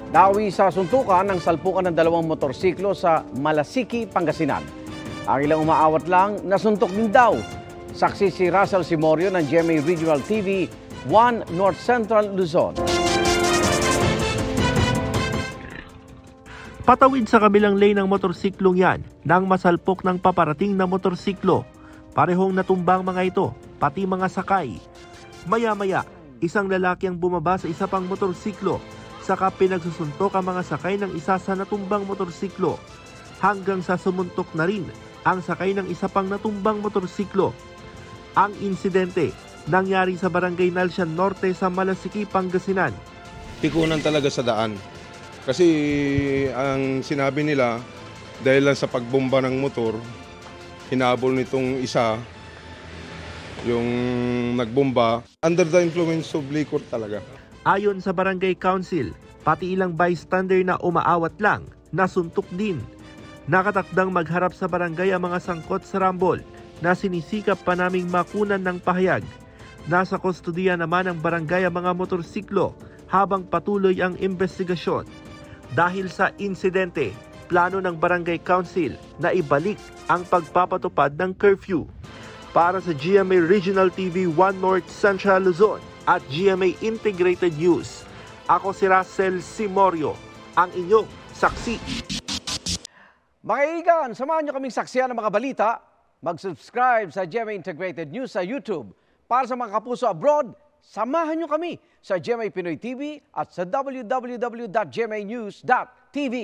Nawi sa suntukan ng salpukan ng dalawang motorsiklo sa Malasiki, Pangasinan. Ang ilang umaawat lang, nasuntok din daw. Saksi si Russell Simorio ng GMA Regional TV 1 North Central Luzon. Patawid sa kabilang lane ng motorsiklong yan nang masalpok ng paparating na motorsiklo. Parehong natumbang mga ito, pati mga sakay. Maya-maya, isang lalaki ang bumaba sa isa pang motorsiklo. Saka pinagsusuntok ang mga sakay ng isa sa natumbang motorsiklo. Hanggang sa sumuntok na rin ang sakay ng isa pang natumbang motorsiklo. Ang insidente nangyari sa Barangay Nalsian Norte sa Malasiki, Pangasinan. Pikunan talaga sa daan. Kasi ang sinabi nila, dahil lang sa pagbomba ng motor, hinabol nitong isa, yung nagbomba, under the influence of liquor talaga. Ayon sa Barangay Council, pati ilang bystander na umaawat lang, nasuntok din. Nakatakdang magharap sa barangay ang mga sangkot sa rambol na sinisikap pa naming makunan ng pahayag. Nasa kustudiya naman ng barangay ang mga motorsiklo habang patuloy ang investigasyon. Dahil sa insidente, plano ng Barangay Council na ibalik ang pagpapatupad ng curfew. Para sa GMA Regional TV 1 North Central Luzon at GMA Integrated News, ako si Russell Simorio, ang inyong saksi. Mga kaibigan, samahan niyo kaming saksiyan ng mga balita. Mag-subscribe sa GMA Integrated News sa YouTube. Para sa mga kapuso abroad, samahan niyo kami sa GMA Pinoy TV at sa www.gmanews.tv.